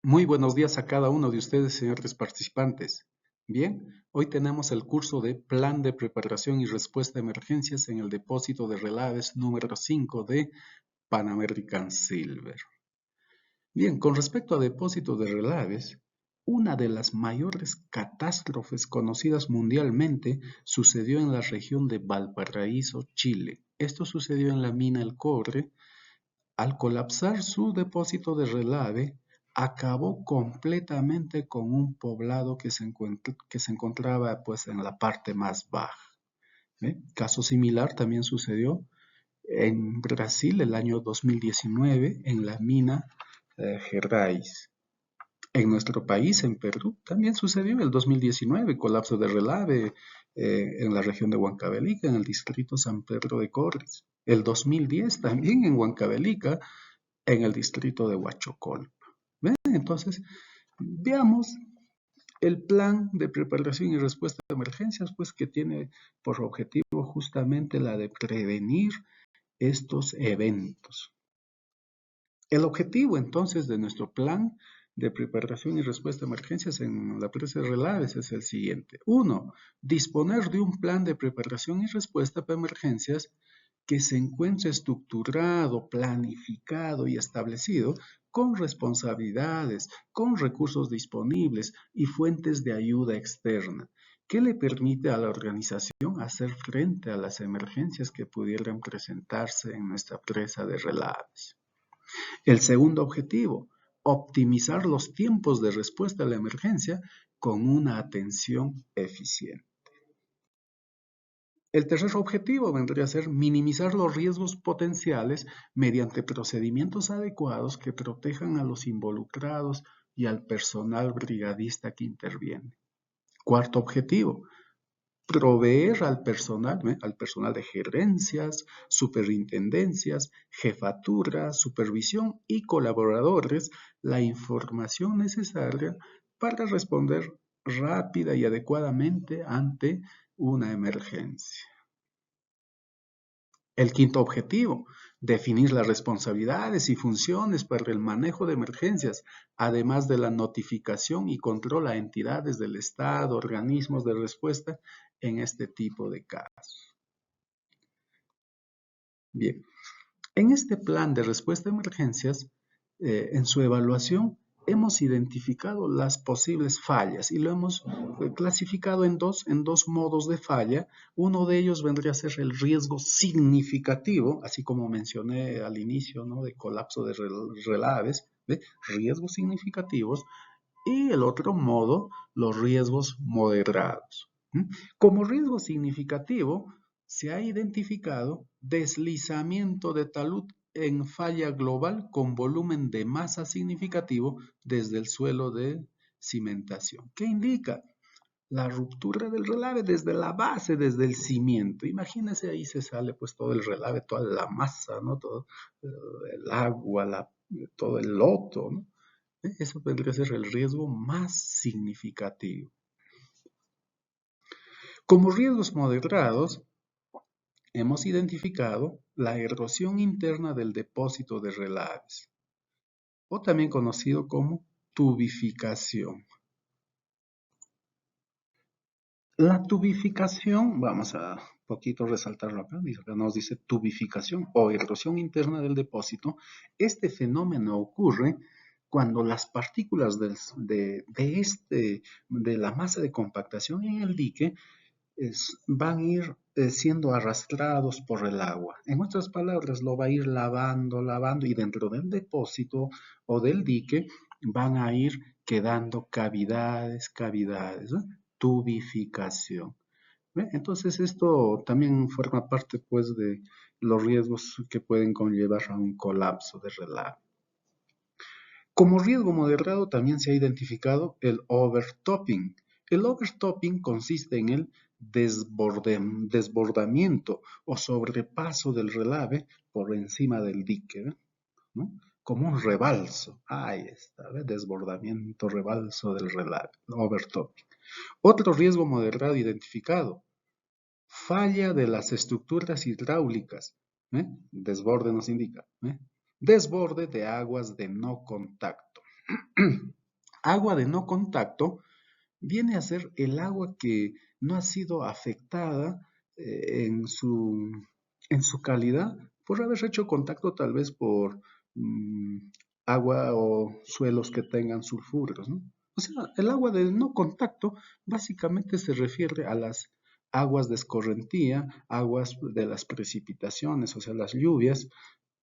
Muy buenos días a cada uno de ustedes, señores participantes. Bien, hoy tenemos el curso de Plan de Preparación y Respuesta a Emergencias en el depósito de relaves número 5 de Pan American Silver. Bien, con respecto a depósito de relaves, una de las mayores catástrofes conocidas mundialmente sucedió en la región de Valparaíso, Chile. Esto sucedió en la mina El Cobre. Al colapsar su depósito de relave, acabó completamente con un poblado que se encontraba pues, en la parte más baja. Caso similar también sucedió en Brasil el año 2019 en la mina Gerais. En nuestro país, en Perú, también sucedió en el 2019, colapso de relave en la región de Huancavelica, en el distrito San Pedro de Corres. El 2010 también en Huancavelica, en el distrito de Huachocolpa. ¿Ven? Entonces, veamos el plan de preparación y respuesta a emergencias, pues que tiene por objetivo justamente la de prevenir estos eventos. El objetivo entonces de nuestro plan de preparación y respuesta a emergencias en la presa de relaves es el siguiente. 1. Disponer de un plan de preparación y respuesta para emergencias que se encuentre estructurado, planificado y establecido con responsabilidades, con recursos disponibles y fuentes de ayuda externa, que le permite a la organización hacer frente a las emergencias que pudieran presentarse en nuestra presa de relaves. El segundo objetivo, optimizar los tiempos de respuesta a la emergencia con una atención eficiente. El tercer objetivo vendría a ser minimizar los riesgos potenciales mediante procedimientos adecuados que protejan a los involucrados y al personal brigadista que interviene. Cuarto objetivo, proveer al personal de gerencias, superintendencias, jefaturas, supervisión y colaboradores la información necesaria para responder rápida y adecuadamente ante una emergencia. El quinto objetivo, definir las responsabilidades y funciones para el manejo de emergencias, además de la notificación y control a entidades del Estado, organismos de respuesta en este tipo de casos. Bien, en este plan de respuesta a emergencias, en su evaluación, hemos identificado las posibles fallas y lo hemos clasificado en dos modos de falla. Uno de ellos vendría a ser el riesgo significativo, así como mencioné al inicio, ¿no? De colapso de relaves, ¿ve? Riesgos significativos. Y el otro modo, los riesgos moderados. Como riesgo significativo, se ha identificado deslizamiento de talud en falla global con volumen de masa significativo desde el suelo de cimentación. ¿Qué indica? La ruptura del relave desde la base, desde el cimiento. Imagínense, ahí se sale pues todo el relave, toda la masa, ¿no? Todo el agua, todo el loto, ¿no? Eso vendría a ser el riesgo más significativo. Como riesgos moderados, hemos identificado la erosión interna del depósito de relaves, o también conocido como tubificación. La tubificación, vamos a poquito resaltarlo acá, nos dice tubificación o erosión interna del depósito. Este fenómeno ocurre cuando las partículas de la masa de compactación en el dique van a ir siendo arrastrados por el agua. En otras palabras, lo va a ir lavando y dentro del depósito o del dique van a ir quedando cavidades, ¿no? Tubificación. ¿Ve? Entonces esto también forma parte pues de los riesgos que pueden conllevar a un colapso de relave. Como riesgo moderado también se ha identificado el overtopping. El overtopping consiste en el desbordamiento o sobrepaso del relave por encima del dique, ¿no? Como un rebalso. Ahí está, ¿ve? Desbordamiento, rebalso del relave, overtopping. Otro riesgo moderado identificado, falla de las estructuras hidráulicas. Desborde nos indica. Desborde de aguas de no contacto. Agua de no contacto viene a ser el agua que no ha sido afectada en su calidad por haber hecho contacto tal vez por mm, agua o suelos que tengan sulfuros, ¿no? O sea, el agua de no contacto básicamente se refiere a las aguas de escorrentía, aguas de las precipitaciones, o sea, las lluvias,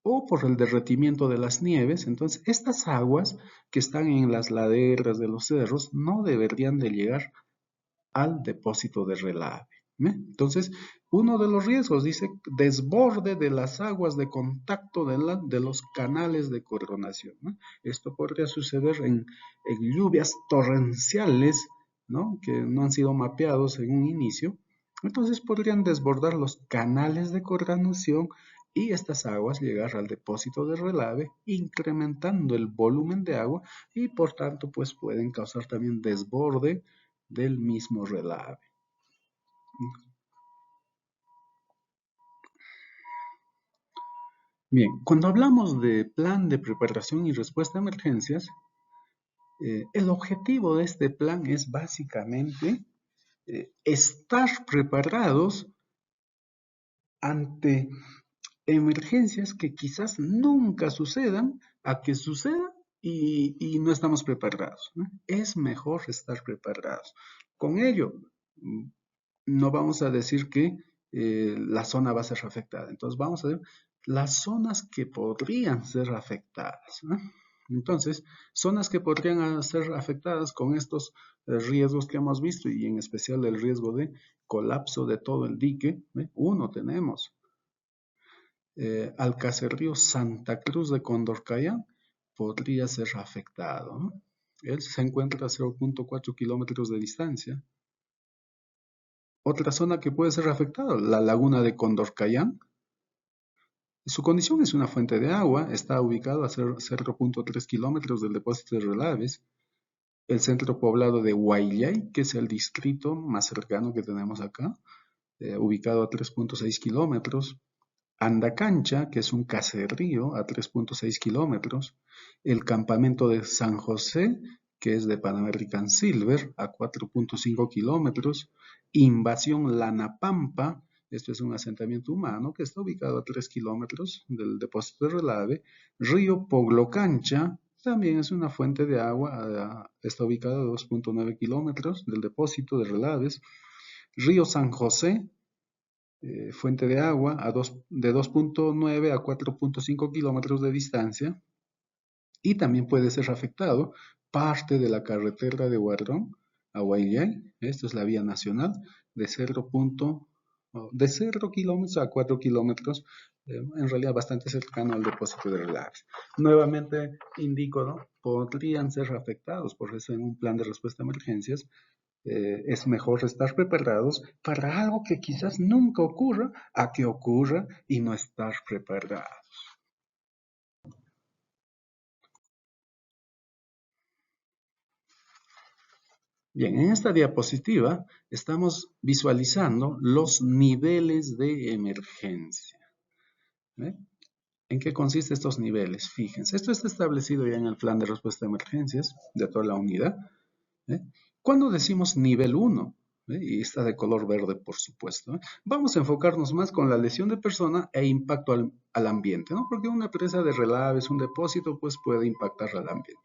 o por el derretimiento de las nieves. Entonces, estas aguas que están en las laderas de los cerros no deberían de llegar al depósito de relave. Entonces, uno de los riesgos dice desborde de las aguas de contacto de los canales de coronación, ¿no? Esto podría suceder en lluvias torrenciales, ¿no? Que no han sido mapeados en un inicio. Entonces podrían desbordar los canales de coronación y estas aguas llegar al depósito de relave, incrementando el volumen de agua y por tanto pues pueden causar también desborde del mismo relave. Bien, cuando hablamos de plan de preparación y respuesta a emergencias, el objetivo de este plan es básicamente estar preparados ante emergencias que quizás nunca sucedan, a que suceda y no estamos preparados, ¿no? Es mejor estar preparados. Con ello, no vamos a decir que la zona va a ser afectada. Entonces vamos a ver las zonas que podrían ser afectadas, ¿no? Entonces, zonas que podrían ser afectadas con estos riesgos que hemos visto y en especial el riesgo de colapso de todo el dique. ¿Ve? Uno tenemos al caserío Santa Cruz de Condorcaya podría ser afectado, ¿no? Él se encuentra a 0.4 kilómetros de distancia. Otra zona que puede ser afectada, la laguna de Condorcayán. Su condición es una fuente de agua, está ubicado a 0.3 kilómetros del depósito de relaves. El centro poblado de Huayllay, que es el distrito más cercano que tenemos acá, ubicado a 3.6 kilómetros. Andacancha, que es un caserío a 3.6 kilómetros, el campamento de San José, que es de Pan American Silver, a 4.5 kilómetros, Invasión Lanapampa, esto es un asentamiento humano que está ubicado a 3 kilómetros del depósito de relave, Río Poglocancha, también es una fuente de agua, está ubicado a 2.9 kilómetros del depósito de relaves, Río San José, fuente de agua de 2.9 a 4.5 kilómetros de distancia y también puede ser afectado parte de la carretera de Guardón a Guayllay, esto es la vía nacional, de 0 kilómetros a 4 kilómetros, en realidad bastante cercano al depósito de relaves. Nuevamente indico, ¿no? Podrían ser afectados, por eso en un plan de respuesta a emergencias es mejor estar preparados para algo que quizás nunca ocurra a que ocurra y no estar preparados. Bien, en esta diapositiva estamos visualizando los niveles de emergencia. ¿Ve? ¿En qué consisten estos niveles? Fíjense, esto está establecido ya en el plan de respuesta a emergencias de toda la unidad. ¿Eh? Cuando decimos nivel 1, y está de color verde, por supuesto, vamos a enfocarnos más con la lesión de persona e impacto al ambiente, ¿no? Porque una presa de relaves, un depósito, pues puede impactar al ambiente.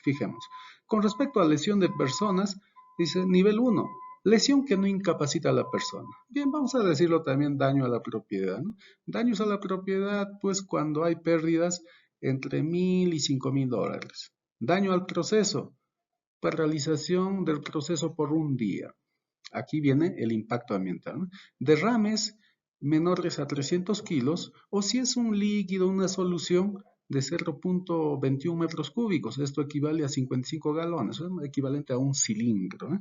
Fijemos. Con respecto a lesión de personas, dice nivel 1, lesión que no incapacita a la persona. Bien, vamos a decirlo también daño a la propiedad, ¿no? Daños a la propiedad, pues cuando hay pérdidas entre 1.000 y 5.000 dólares. Daño al proceso, paralización del proceso por un día. Aquí viene el impacto ambiental, ¿no? Derrames menores a 300 kilos o si es un líquido, una solución de 0.21 metros cúbicos. Esto equivale a 55 galones, es equivalente a un cilindro, ¿eh?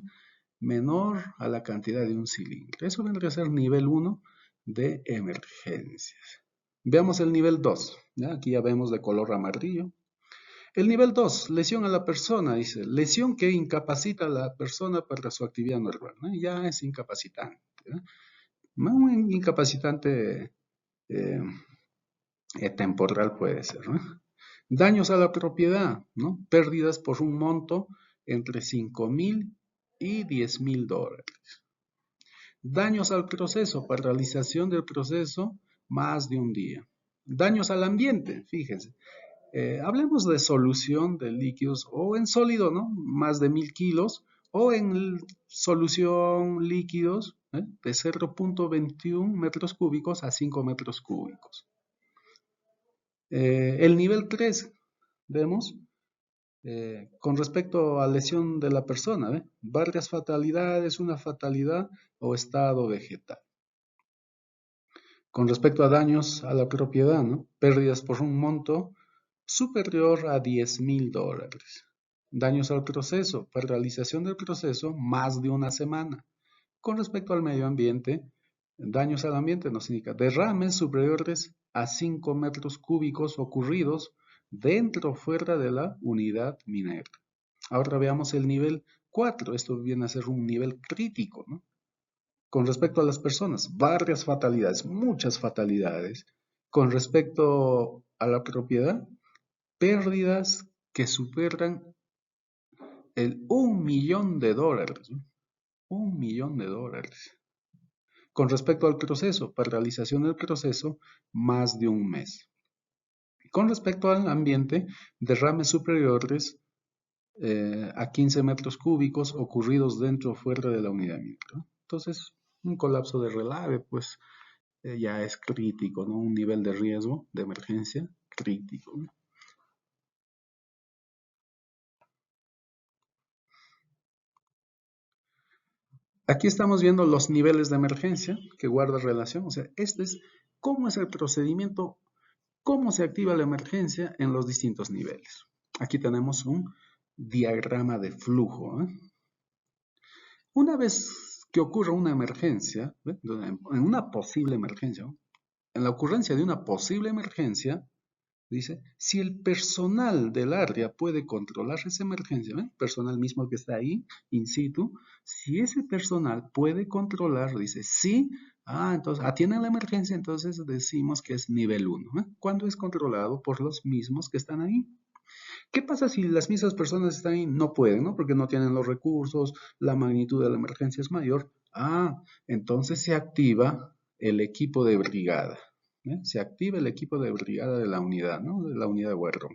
Menor a la cantidad de un cilindro. Eso vendría a ser nivel 1 de emergencias. Veamos el nivel 2. ¿Ya? Aquí ya vemos de color amarillo. El nivel 2, lesión a la persona, dice, lesión que incapacita a la persona para su actividad normal, ¿no? Ya es incapacitante, ¿no? Un incapacitante temporal puede ser, ¿no? Daños a la propiedad, ¿no? Pérdidas por un monto entre 5.000 y 10.000 dólares. Daños al proceso, paralización del proceso, más de un día. Daños al ambiente, fíjense. Hablemos de solución de líquidos o en sólido, ¿no? Más de 1.000 kilos o en solución líquidos de 0.21 metros cúbicos a 5 metros cúbicos. El nivel 3, vemos, con respecto a lesión de la persona, varias fatalidades, una fatalidad o estado vegetal. Con respecto a daños a la propiedad, ¿no? Pérdidas por un monto superior a 10.000 dólares. Daños al proceso, paralización del proceso, más de una semana. Con respecto al medio ambiente, daños al ambiente nos indica derrames superiores a 5 metros cúbicos ocurridos dentro o fuera de la unidad minera. Ahora veamos el nivel 4. Esto viene a ser un nivel crítico, ¿no? Con respecto a las personas, varias fatalidades, muchas fatalidades. Con respecto a la propiedad, pérdidas que superan el 1.000.000 de dólares. 1.000.000 de dólares. Con respecto al proceso, paralización del proceso, más de un mes. Con respecto al ambiente, derrames superiores a 15 metros cúbicos ocurridos dentro o fuera de la unidad minera. Entonces, un colapso de relave, pues ya es crítico, ¿no? Un nivel de riesgo de emergencia crítico, ¿no? Aquí estamos viendo los niveles de emergencia que guarda relación. O sea, este es cómo es el procedimiento, cómo se activa la emergencia en los distintos niveles. Aquí tenemos un diagrama de flujo, ¿eh? Una vez que ocurra una emergencia, ¿eh? En una posible emergencia, ¿no? En la ocurrencia de una posible emergencia, dice, si el personal del área puede controlar esa emergencia, ¿ven? Personal mismo que está ahí, in situ, si ese personal puede controlar, dice, sí, entonces atienden la emergencia, entonces decimos que es nivel 1, ¿eh? Cuando es controlado por los mismos que están ahí. ¿Qué pasa si las mismas personas que están ahí no pueden, ¿no? Porque no tienen los recursos, la magnitud de la emergencia es mayor. Entonces se activa el equipo de brigada. Se activa el equipo de brigada de la unidad, ¿no? De la unidad de guerra.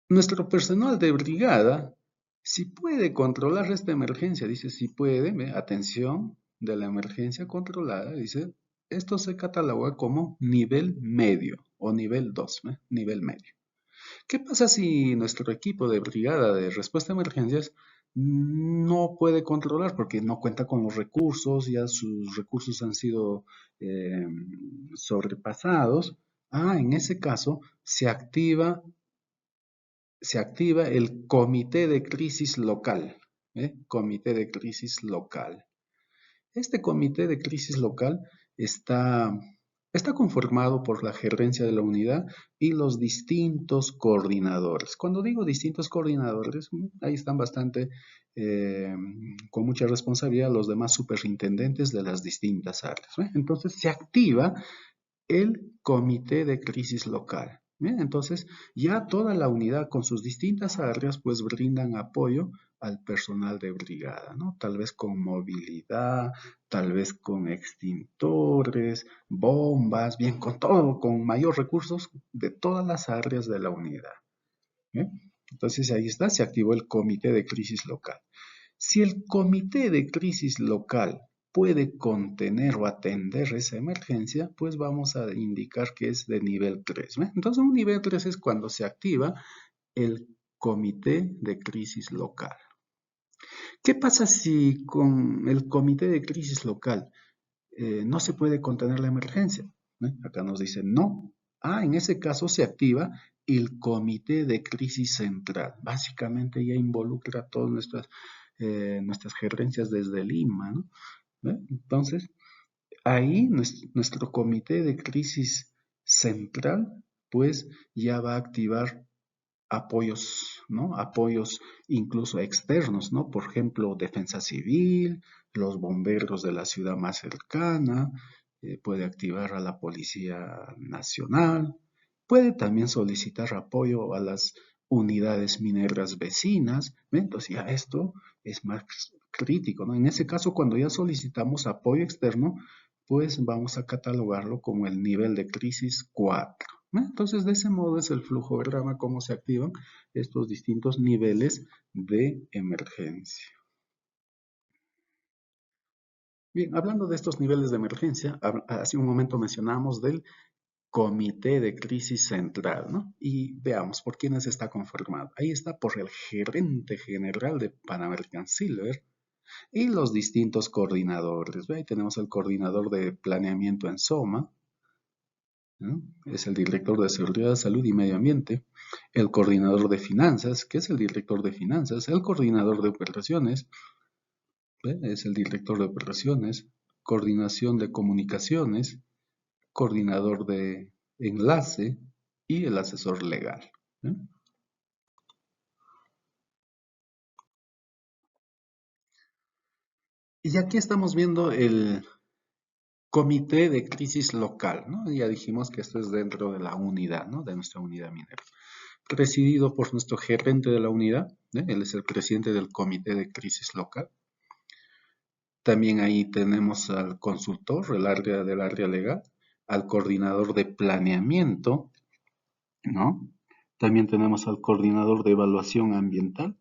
Nuestro personal de brigada, si puede controlar esta emergencia, dice si puede, atención de la emergencia controlada, dice, esto se cataloga como nivel medio o nivel 2, nivel medio. ¿Qué pasa si nuestro equipo de brigada de respuesta a emergencias no puede controlar porque no cuenta con los recursos, ya sus recursos han sido sobrepasados? En ese caso se activa el comité de crisis local, comité de crisis local. Este comité de crisis local está conformado por la gerencia de la unidad y los distintos coordinadores. Cuando digo distintos coordinadores, ahí están bastante, con mucha responsabilidad, los demás superintendentes de las distintas áreas. Entonces se activa el comité de crisis local. Bien, entonces ya toda la unidad con sus distintas áreas pues brindan apoyo al personal de brigada, ¿no? Tal vez con movilidad, tal vez con extintores, bombas, bien, con todo, con mayor recursos de todas las áreas de la unidad. ¿Bien? Entonces ahí está, se activó el comité de crisis local. Si el comité de crisis local puede contener o atender esa emergencia, pues vamos a indicar que es de nivel 3. Entonces, un nivel 3 es cuando se activa el comité de crisis local. ¿Qué pasa si con el comité de crisis local no se puede contener la emergencia? Acá nos dice no. En ese caso se activa el comité de crisis central. Básicamente ya involucra todas nuestras gerencias desde Lima, ¿no? Entonces, ahí nuestro comité de crisis central, pues ya va a activar apoyos, ¿no? Apoyos incluso externos, ¿no? Por ejemplo, Defensa Civil, los bomberos de la ciudad más cercana, puede activar a la Policía Nacional, puede también solicitar apoyo a las unidades mineras vecinas. ¿Ve? Entonces ya esto es más crítico, ¿no? En ese caso, cuando ya solicitamos apoyo externo, pues vamos a catalogarlo como el nivel de crisis 4. ¿No? Entonces, de ese modo es el flujograma, cómo se activan estos distintos niveles de emergencia. Bien, hablando de estos niveles de emergencia, hace un momento mencionamos del Comité de Crisis Central, ¿no? Y veamos por quiénes está conformado. Ahí está por el gerente general de Pan American Silver y los distintos coordinadores. ¿Ve? Ahí tenemos el coordinador de planeamiento en SOMA, ¿no? Es el director de Seguridad, Salud y Medio Ambiente, el coordinador de finanzas, que es el director de finanzas, el coordinador de operaciones, ¿ve? Es el director de operaciones, coordinación de comunicaciones, coordinador de enlace y el asesor legal. ¿Eh? Y aquí estamos viendo el comité de crisis local, ¿no? Ya dijimos que esto es dentro de la unidad, ¿no? De nuestra unidad minera. Presidido por nuestro gerente de la unidad, ¿eh? Él es el presidente del comité de crisis local. También ahí tenemos al consultor, del área legal, al coordinador de planeamiento, ¿no? También tenemos al coordinador de evaluación ambiental,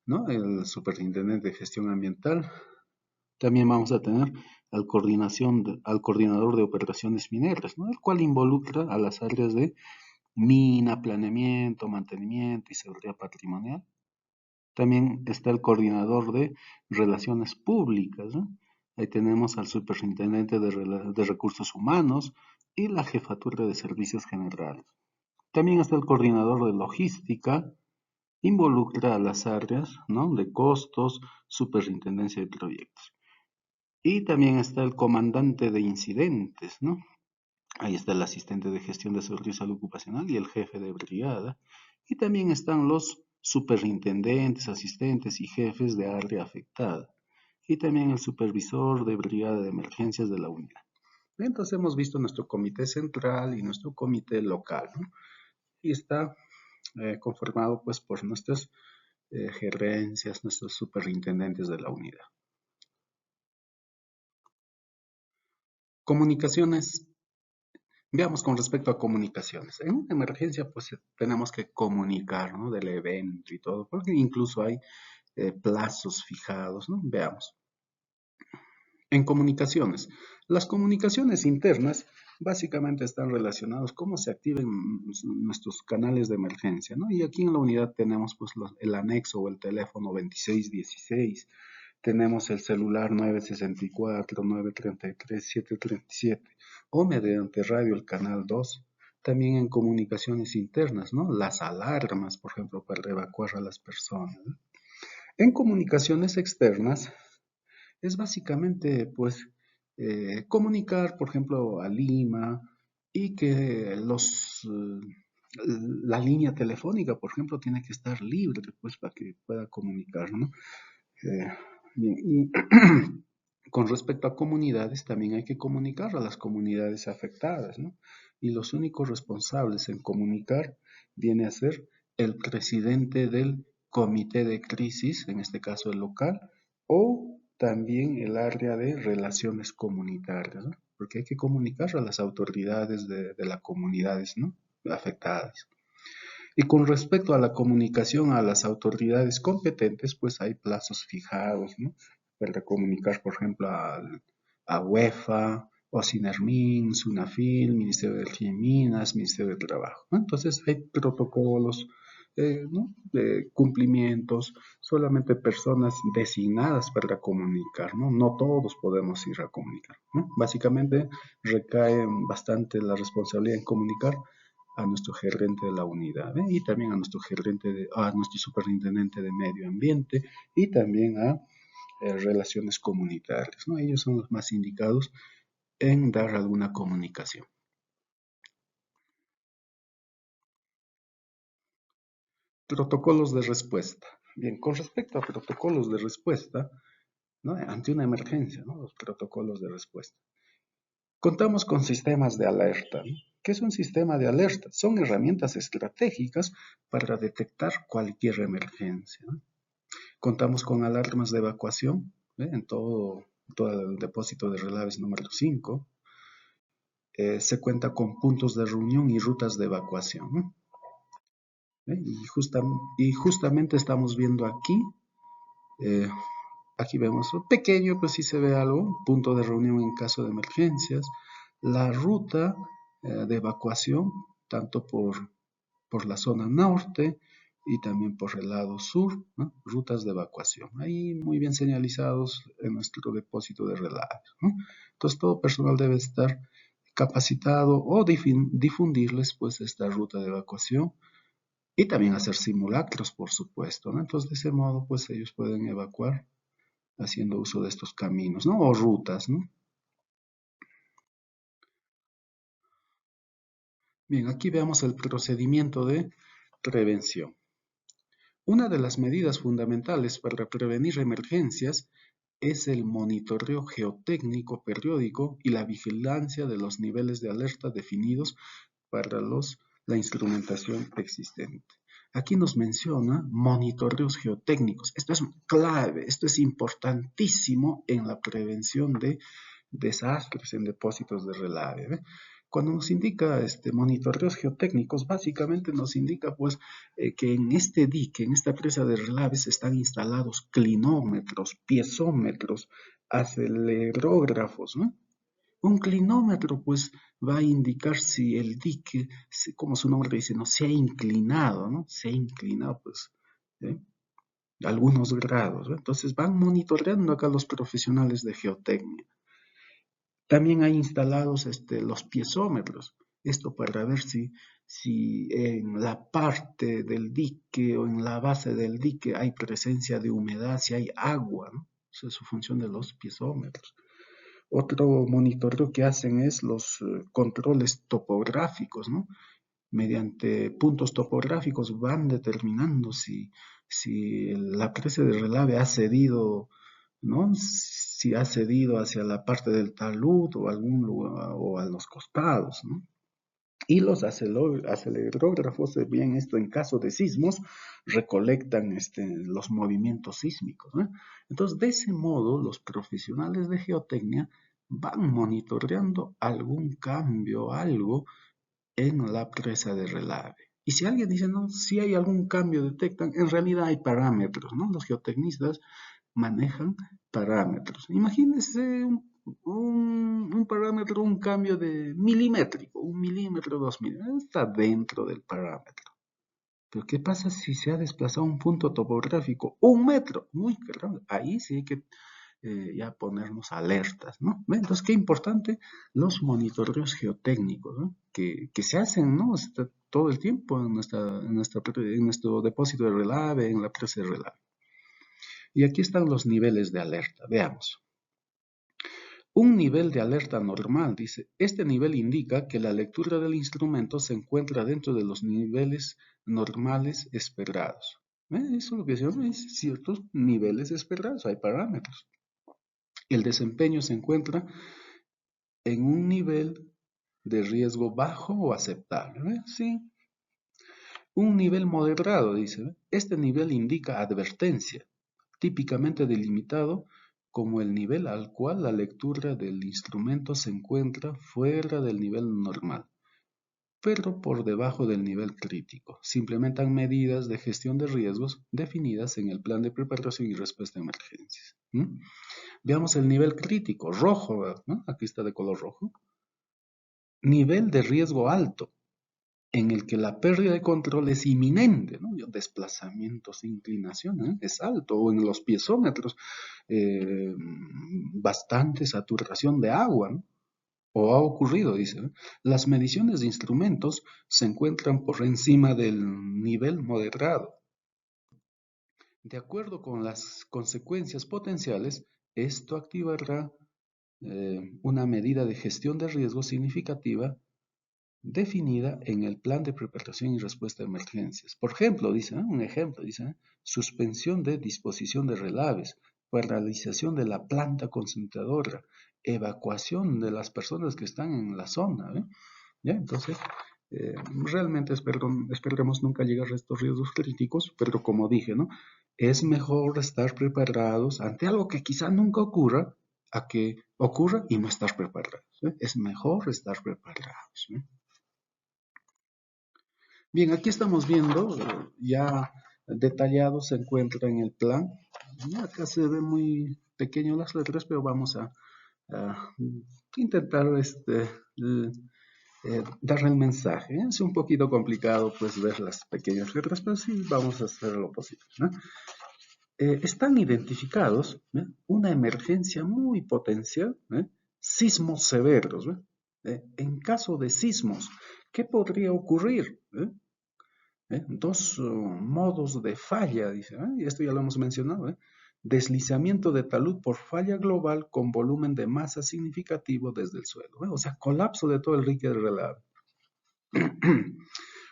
¿no? El superintendente de gestión ambiental. También vamos a tener al coordinador de operaciones mineras, ¿no? El cual involucra a las áreas de mina, planeamiento, mantenimiento y seguridad patrimonial. También está el coordinador de relaciones públicas, ¿no? Ahí tenemos al superintendente de recursos humanos y la jefatura de servicios generales. También está el coordinador de logística, involucra a las áreas, ¿no? De costos, superintendencia de proyectos. Y también está el comandante de incidentes, ¿no? Ahí está el asistente de gestión de seguridad y salud ocupacional y el jefe de brigada. Y también están los superintendentes, asistentes y jefes de área afectada. Y también el supervisor de brigada de emergencias de la unidad. Entonces hemos visto nuestro comité central y nuestro comité local, ¿no? Y está conformado pues por nuestras gerencias, nuestros superintendentes de la unidad. Comunicaciones. Veamos con respecto a comunicaciones. En una emergencia, pues tenemos que comunicar, ¿no? Del evento y todo, porque incluso hay plazos fijados, ¿no? Veamos. En comunicaciones. Las comunicaciones internas básicamente están relacionadas cómo se activan nuestros canales de emergencia, ¿no? Y aquí en la unidad tenemos pues el anexo o el teléfono 2616, tenemos el celular 964, 933, 737 o mediante radio el canal 2. También en comunicaciones internas, ¿no? Las alarmas, por ejemplo, para evacuar a las personas, ¿no? En comunicaciones externas es básicamente, pues, comunicar, por ejemplo, a Lima y que la línea telefónica, por ejemplo, tiene que estar libre, pues, para que pueda comunicar, ¿no? Eh, Bien, y con respecto a comunidades, también hay que comunicar a las comunidades afectadas, ¿no? Y los únicos responsables en comunicar viene a ser el presidente del comité de crisis, en este caso el local, o también el área de relaciones comunitarias, ¿no? Porque hay que comunicar a las autoridades de las comunidades, ¿no? Afectadas. Y con respecto a la comunicación a las autoridades competentes, pues hay plazos fijados, ¿no? Para comunicar, por ejemplo, a UEFA, o Sinermin, Sunafil, Ministerio de Energía y Minas, Ministerio de Trabajo, ¿no? Entonces hay protocolos, ¿no? De cumplimientos, solamente personas designadas para comunicar, ¿no? No todos podemos ir a comunicar, ¿no? Básicamente recae bastante la responsabilidad en comunicar a nuestro gerente de la unidad, ¿eh? Y también a nuestro a nuestro superintendente de medio ambiente y también a relaciones comunitarias, ¿no? Ellos son los más indicados en dar alguna comunicación. Protocolos de respuesta. Bien, con respecto a protocolos de respuesta, ¿no? Ante una emergencia, ¿no? Los protocolos de respuesta. Contamos con sistemas de alerta, ¿no? ¿Qué es un sistema de alerta? Son herramientas estratégicas para detectar cualquier emergencia, ¿no? Contamos con alarmas de evacuación, ¿eh? En todo el depósito de relaves número 5. Se cuenta con puntos de reunión y rutas de evacuación, ¿no? Y justamente estamos viendo aquí, eh, aquí vemos un pequeño, pues sí se ve algo, un punto de reunión en caso de emergencias, la ruta de evacuación, tanto por la zona norte y también por el lado sur, ¿no? Rutas de evacuación, ahí muy bien señalizados en nuestro depósito de relaves, ¿no? Entonces todo personal debe estar capacitado o difundirles pues esta ruta de evacuación y también hacer simulacros, por supuesto, ¿no? Entonces de ese modo pues ellos pueden evacuar haciendo uso de estos caminos, ¿no? O rutas, ¿no? Bien, aquí veamos el procedimiento de prevención. Una de las medidas fundamentales para prevenir emergencias es el monitoreo geotécnico periódico y la vigilancia de los niveles de alerta definidos para la instrumentación existente. Aquí nos menciona monitoreos geotécnicos. Esto es clave, esto es importantísimo en la prevención de desastres en depósitos de relave, ¿ve? Cuando nos indica monitoreos geotécnicos, básicamente nos indica pues que en este dique, en esta presa de relaves, están instalados clinómetros, piezómetros, acelerógrafos, ¿no? Un clinómetro pues va a indicar si el dique, como su nombre dice, no se ha inclinado, ¿no? Se ha inclinado pues ¿eh? Algunos grados, ¿no? Entonces van monitoreando acá los profesionales de geotecnia. También hay instalados los piezómetros, esto para ver si en la parte del dique o en la base del dique hay presencia de humedad, si hay agua, ¿no? Esa es su función de los piezómetros. Otro monitoreo que hacen es los controles topográficos, ¿no? Mediante puntos topográficos van determinando si la presa de relave ha cedido, ¿no? Si ha cedido hacia la parte del talud o algún lugar o a los costados, ¿no? Y los acelerógrafos, bien esto en caso de sismos, recolectan los movimientos sísmicos, ¿no? Entonces, de ese modo, los profesionales de geotecnia van monitoreando algún cambio, algo en la presa de relave. Y si alguien dice, no, si hay algún cambio detectan, en realidad hay parámetros, ¿no? Los geotecnistas manejan parámetros. Imagínense un parámetro, un cambio de milimétrico, 1 milímetro, 2 milímetros, está dentro del parámetro. Pero ¿qué pasa si se ha desplazado un punto topográfico 1 metro? Muy grande. Ahí sí hay que ya ponernos alertas, ¿no? Entonces, qué importante los monitoreos geotécnicos, ¿no? Que se hacen, ¿no? Todo el tiempo en nuestro depósito de relave, en la presa de relave. Y aquí están los niveles de alerta. Veamos. Un nivel de alerta normal, dice. Este nivel indica que la lectura del instrumento se encuentra dentro de los niveles normales esperados. Eso es lo que decimos, es ciertos niveles esperados, hay parámetros. El desempeño se encuentra en un nivel de riesgo bajo o aceptable. ¿Ve? Sí. Un nivel moderado, dice. ¿Ve? Este nivel indica advertencia, típicamente delimitado como el nivel al cual la lectura del instrumento se encuentra fuera del nivel normal, pero por debajo del nivel crítico. Se implementan medidas de gestión de riesgos definidas en el plan de preparación y respuesta a emergencias. Veamos el nivel crítico, rojo, ¿no? Aquí está de color rojo. Nivel de riesgo alto, en el que la pérdida de control es inminente, ¿no? Desplazamientos, inclinación, ¿eh? Es alto, o en los piezómetros, bastante saturación de agua, ¿no? O ha ocurrido, dice, ¿no? Las mediciones de instrumentos se encuentran por encima del nivel moderado. De acuerdo con las consecuencias potenciales, esto activará una medida de gestión de riesgo significativa definida en el plan de preparación y respuesta a emergencias. Por ejemplo, dice, un ejemplo, dice, suspensión de disposición de relaves, paralización de la planta concentradora, evacuación de las personas que están en la zona. ¿Ya? Entonces, realmente esperemos nunca llegar a estos riesgos críticos, pero como dije, ¿no? Es mejor estar preparados ante algo que quizá nunca ocurra, a que ocurra y no estar preparados. Es mejor estar preparados. Bien, aquí estamos viendo, ya detallado se encuentra en el plan. Acá se ve muy pequeño las letras, pero vamos a intentar dar el mensaje. Es un poquito complicado pues ver las pequeñas letras, pero sí vamos a hacer lo posible, ¿no? Están identificados, una emergencia muy potencial, sismos severos. En caso de sismos, ¿qué podría ocurrir? Dos modos de falla, dice, y esto ya lo hemos mencionado. Deslizamiento de talud por falla global con volumen de masa significativo desde el suelo, o sea, colapso de todo el dique de relave.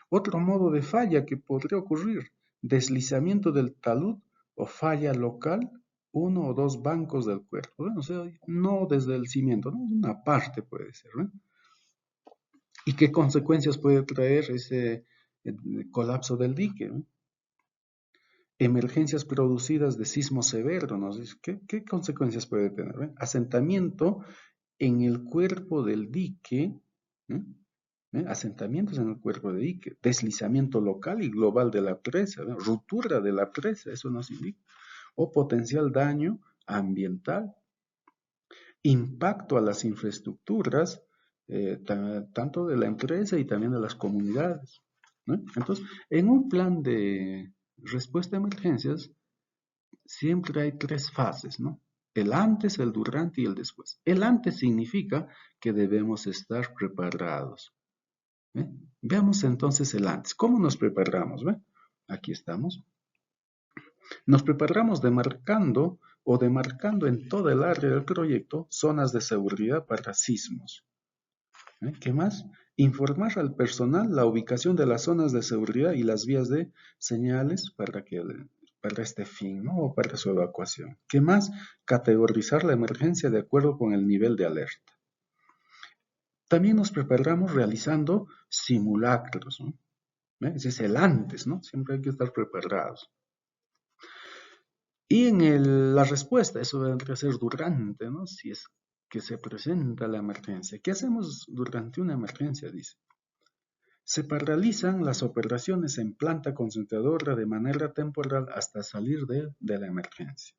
Otro modo de falla que podría ocurrir, deslizamiento del talud o falla local, uno o dos bancos del cuerpo, o sea, no desde el cimiento, ¿no? Una parte puede ser. ¿Y qué consecuencias puede traer ese colapso del dique? Emergencias producidas de sismo severo, ¿no? ¿Qué consecuencias puede tener? Asentamiento en el cuerpo del dique, asentamientos en el cuerpo del dique, deslizamiento local y global de la presa, ruptura de la presa, eso nos indica, o potencial daño ambiental, impacto a las infraestructuras, tanto de la empresa y también de las comunidades, ¿no? Entonces, en un plan de respuesta a emergencias, siempre hay tres fases, ¿no? El antes, el durante y el después. El antes significa que debemos estar preparados. Veamos entonces el antes. ¿Cómo nos preparamos? Aquí estamos. Nos preparamos demarcando en toda el área del proyecto zonas de seguridad para sismos. ¿Qué más? Informar al personal la ubicación de las zonas de seguridad y las vías de señales para este fin, ¿no? O para su evacuación. ¿Qué más? Categorizar la emergencia de acuerdo con el nivel de alerta. También nos preparamos realizando simulacros, ¿no? Ese es el antes, ¿no? Siempre hay que estar preparados. Y en la respuesta, eso vendría a ser durante, ¿no? Si es que se presenta la emergencia. ¿Qué hacemos durante una emergencia? Dice. Se paralizan las operaciones en planta concentradora de manera temporal hasta salir de la emergencia.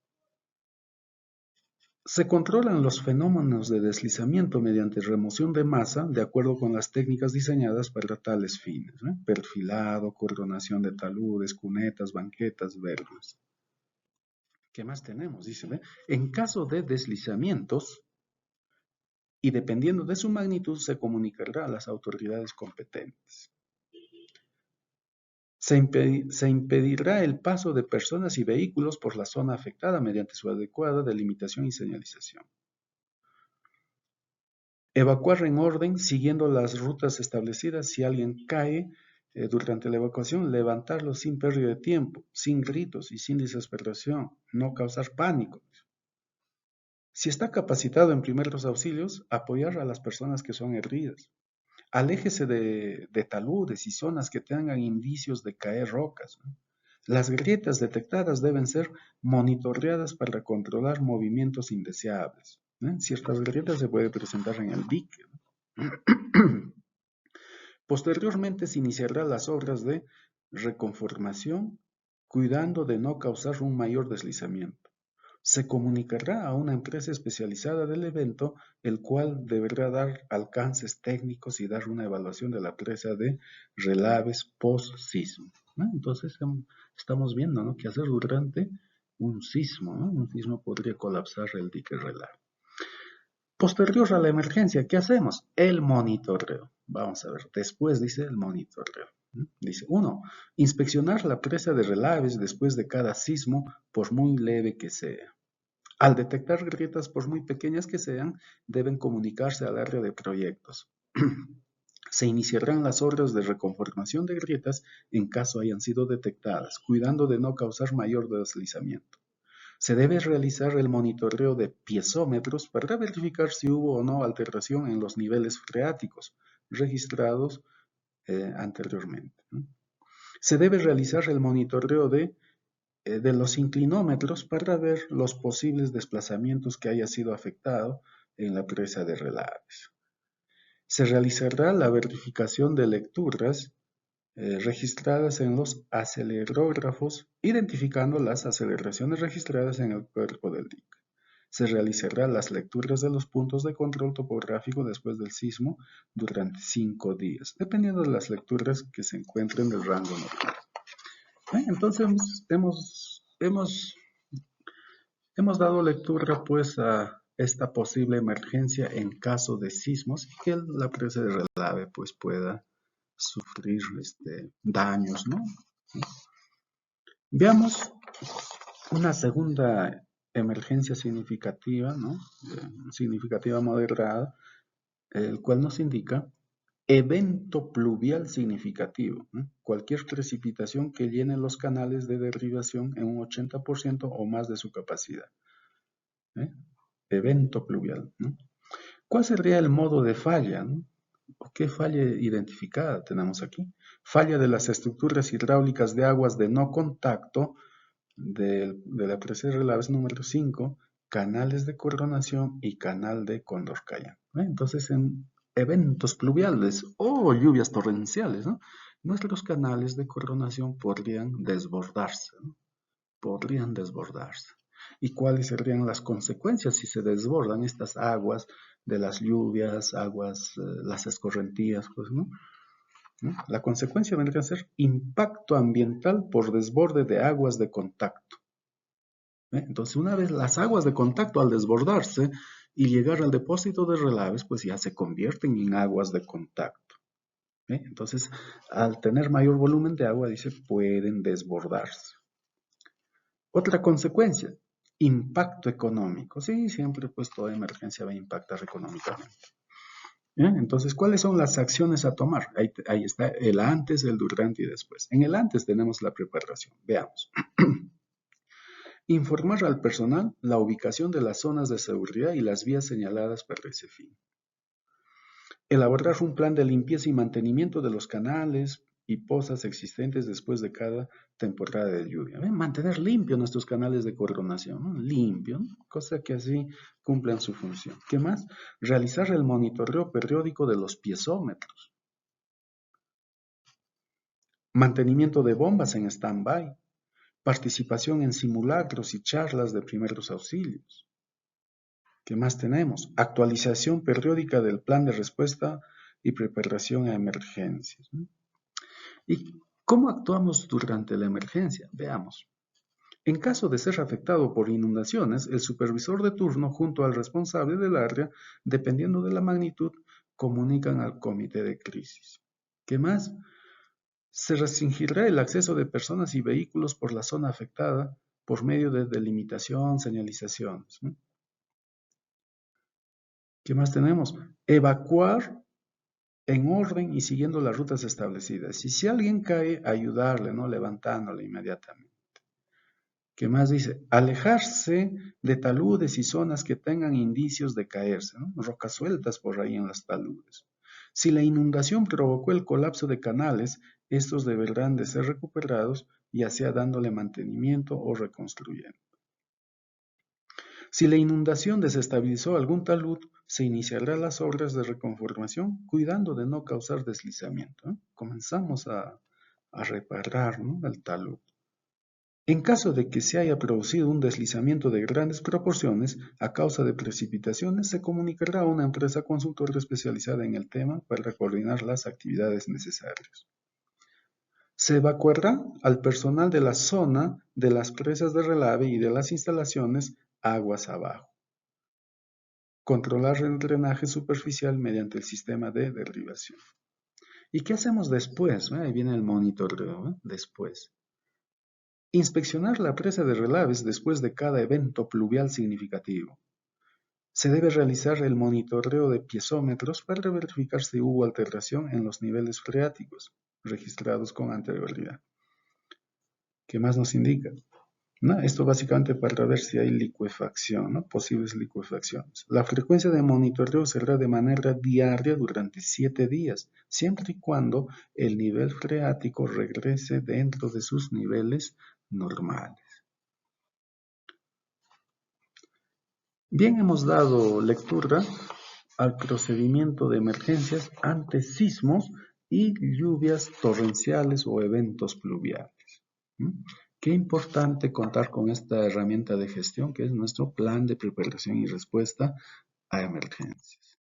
Se controlan los fenómenos de deslizamiento mediante remoción de masa de acuerdo con las técnicas diseñadas para tales fines. Perfilado, coronación de taludes, cunetas, banquetas, vergas. ¿Qué más tenemos? Dice, en caso de deslizamientos y dependiendo de su magnitud se comunicará a las autoridades competentes. Se impedirá el paso de personas y vehículos por la zona afectada mediante su adecuada delimitación y señalización. Evacuar en orden siguiendo las rutas establecidas. Si alguien cae durante la evacuación, levantarlo sin pérdida de tiempo, sin gritos y sin desesperación, no causar pánico. Si está capacitado en primeros auxilios, apoyar a las personas que son heridas. Aléjese de taludes y zonas que tengan indicios de caer rocas, ¿no? Las grietas detectadas deben ser monitoreadas para controlar movimientos indeseables. Ciertas grietas se pueden presentar en el dique, ¿no? Posteriormente se iniciarán las obras de reconformación, cuidando de no causar un mayor deslizamiento. Se comunicará a una empresa especializada del evento, el cual deberá dar alcances técnicos y dar una evaluación de la presa de relaves post-sismo. Entonces estamos viendo, ¿no?, qué hacer durante un sismo, ¿no? Un sismo podría colapsar el dique relave. Posterior a la emergencia, ¿qué hacemos? El monitoreo. Vamos a ver, después dice el monitoreo. Dice, 1. Inspeccionar la presa de relaves después de cada sismo, por muy leve que sea. Al detectar grietas, por muy pequeñas que sean, deben comunicarse al área de proyectos. Se iniciarán las obras de reconformación de grietas en caso hayan sido detectadas, cuidando de no causar mayor deslizamiento. Se debe realizar el monitoreo de piezómetros para verificar si hubo o no alteración en los niveles freáticos registrados anteriormente, ¿no? Se debe realizar el monitoreo de los inclinómetros para ver los posibles desplazamientos que haya sido afectado en la presa de relaves. Se realizará la verificación de lecturas registradas en los acelerógrafos, identificando las aceleraciones registradas en el cuerpo del dique. Se realizará las lecturas de los puntos de control topográfico después del sismo durante 5 días, dependiendo de las lecturas que se encuentren del rango normal. Entonces hemos dado lectura pues a esta posible emergencia en caso de sismos y que la presa de relave pues pueda sufrir daños, ¿no? Veamos una segunda emergencia significativa, ¿no? Significativa moderada, el cual nos indica evento pluvial significativo, ¿no? Cualquier precipitación que llene los canales de derivación en un 80% o más de su capacidad. Evento pluvial, ¿no? ¿Cuál sería el modo de falla, ¿no? ¿O qué falla identificada tenemos aquí? Falla de las estructuras hidráulicas de aguas de no contacto de la presa de relaves número 5, canales de coronación y canal de Condorcaya. Entonces, en eventos pluviales o lluvias torrenciales, ¿no? Nuestros canales de coronación podrían desbordarse, ¿no? Podrían desbordarse. ¿Y cuáles serían las consecuencias si se desbordan estas aguas de las lluvias, las escorrentías, pues, ¿no? La consecuencia vendría a ser impacto ambiental por desborde de aguas de contacto. Entonces, una vez las aguas de contacto al desbordarse y llegar al depósito de relaves, pues ya se convierten en aguas de contacto. Entonces, al tener mayor volumen de agua, dice, pueden desbordarse. Otra consecuencia, impacto económico. Sí, siempre pues toda emergencia va a impactar económicamente. Entonces, ¿cuáles son las acciones a tomar? Ahí está el antes, el durante y después. En el antes tenemos la preparación. Veamos. Informar al personal la ubicación de las zonas de seguridad y las vías señaladas para ese fin. Elaborar un plan de limpieza y mantenimiento de los canales y pozas existentes después de cada temporada de lluvia. Mantener limpios nuestros canales de coronación, ¿no? Limpio, ¿no? Cosa que así cumplan su función. ¿Qué más? Realizar el monitoreo periódico de los piezómetros. Mantenimiento de bombas en stand-by. Participación en simulacros y charlas de primeros auxilios. ¿Qué más tenemos? Actualización periódica del plan de respuesta y preparación a emergencias, ¿no? ¿Y cómo actuamos durante la emergencia? Veamos. En caso de ser afectado por inundaciones, el supervisor de turno junto al responsable del área, dependiendo de la magnitud, comunican al comité de crisis. ¿Qué más? Se restringirá el acceso de personas y vehículos por la zona afectada por medio de delimitación, señalizaciones, ¿no? ¿Qué más tenemos? Evacuar en orden y siguiendo las rutas establecidas. Y si alguien cae, ayudarle, ¿no? Levantándole inmediatamente. ¿Qué más dice? Alejarse de taludes y zonas que tengan indicios de caerse, ¿no? Rocas sueltas por ahí en las taludes. Si la inundación provocó el colapso de canales, estos deberán de ser recuperados, ya sea dándole mantenimiento o reconstruyendo. Si la inundación desestabilizó algún talud, se iniciarán las obras de reconformación, cuidando de no causar deslizamiento, ¿eh? Comenzamos a reparar, ¿no? El talud. En caso de que se haya producido un deslizamiento de grandes proporciones a causa de precipitaciones, se comunicará a una empresa consultora especializada en el tema para coordinar las actividades necesarias. Se evacuará al personal de la zona de las presas de relave y de las instalaciones aguas abajo. Controlar el drenaje superficial mediante el sistema de derivación. ¿Y qué hacemos después? Ahí viene el monitoreo, después. Inspeccionar la presa de relaves después de cada evento pluvial significativo. Se debe realizar el monitoreo de piezómetros para verificar si hubo alteración en los niveles freáticos registrados con anterioridad. ¿Qué más nos indica? ¿no? Esto básicamente para ver si hay licuefacción, ¿no? Posibles licuefacciones. La frecuencia de monitoreo será de manera diaria durante 7 días, siempre y cuando el nivel freático regrese dentro de sus niveles normales. Bien, hemos dado lectura al procedimiento de emergencias ante sismos y lluvias torrenciales o eventos pluviales. Qué importante contar con esta herramienta de gestión que es nuestro plan de preparación y respuesta a emergencias.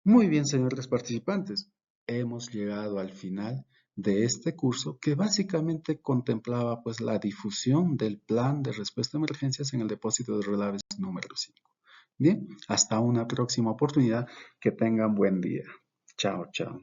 Muy bien, señores participantes, hemos llegado al final de este curso que básicamente contemplaba pues la difusión del plan de respuesta a emergencias en el depósito de relaves número 5. Bien, hasta una próxima oportunidad. Que tengan buen día. Chao, chao.